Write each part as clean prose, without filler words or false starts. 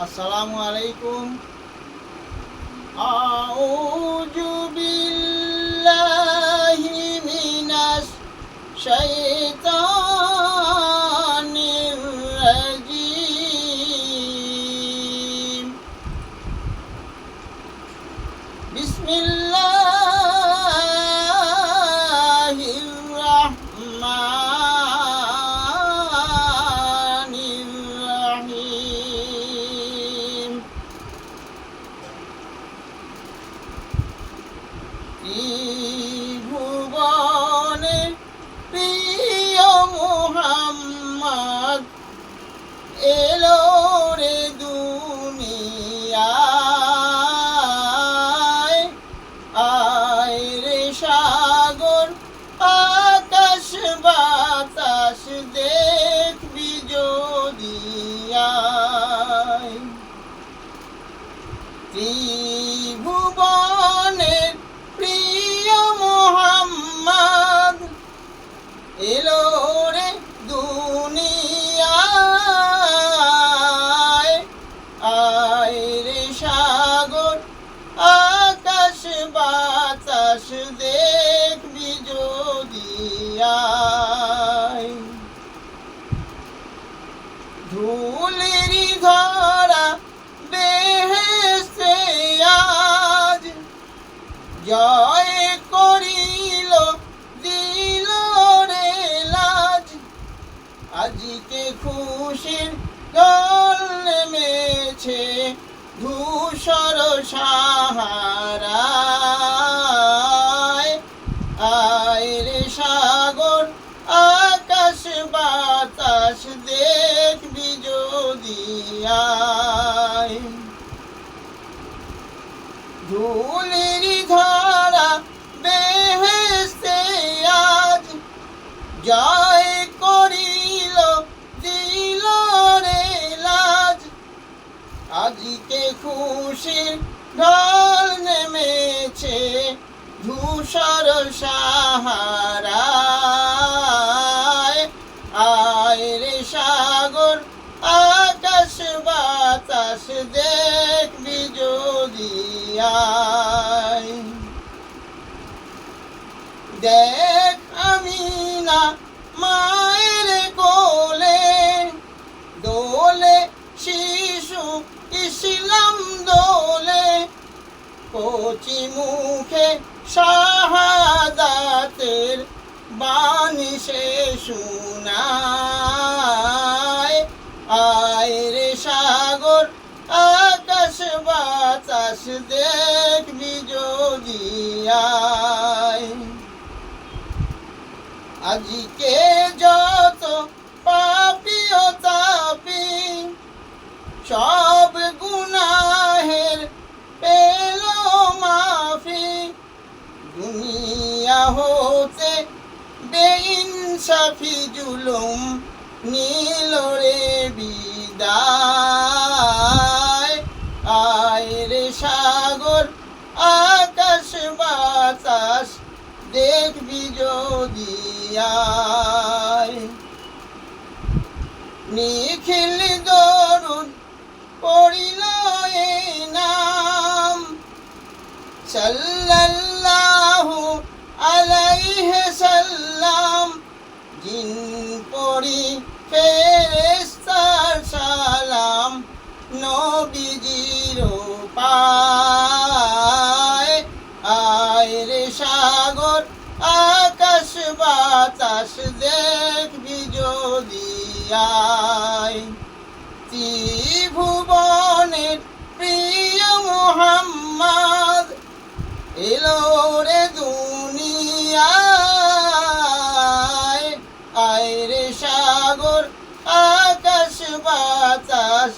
আসসালামু আলাইকুম। আউযু বিল্লাহি মিনাশ শাইতানির রাজিম। বিসমিল্লাহির রাহমানির রাহিম। ত্রিভুবনে প্রিয় মুহাম্মদ এলো রে দুনিয়ায়। আয় রে সাগর আকাশ বাতাস দেখবি যদি আয়। ত্রিভুবনের প্রিয় মুহাম্মদ এলো রে দুনিয়ায়। আয় রে সাগর আকাশ বাতাস দেখবি যদি আয়। ধুলির ধরা বেহেশতে আজ জয় করিল দিল রে লাজ। আজকে খুশির দোল নেমেছে ধূসর সাহারায়। আয় রে সাগর আকাশ বাতাস দেখবি যদি আয়। ধুলির ধরা বেহেশতে আজ জয় করিল দিল রে লাজ। আজকে খুশির ঢল নেমেছে ধূসর সাহারায়। আয় রে সাগর আকাশ বাতাস দেখবি যদি আয়। দেখ আমিনা মায়ের কোলে দোলে শিশু ইসলাম দোলে। কচি মুখে শাহাদাতের বাণী সে শোনায়। আয় রে সাগর আকাশ বাতাস দেখবি যদি আয়। আজকে যত পাপী ও তাপী সব গুনাহের পেল মাফি। দুনিয়া হতে বেইনসাফি জুলুম নীল রে বিদায়। আয় রে সাগর আকাশ বাতাস দেখবি যদি আয়। নিখিল দরুদ পড়িল এই নাম সাল্লাল্লাহু আলাইহি সাল্লাম। জিন পড়ি ফেরেশতার সালাম নবীজির পায়। আয় রে সাগর আকাশ বাতাস দেখবি যদি আয়। ত্রিভুবনের প্রিয় মুহাম্মদ এলো রে দুনিয়ায়। আয় রে সাগর আকাশ বাতাস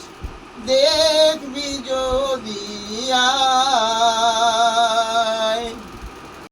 দেখবি যদি আয়।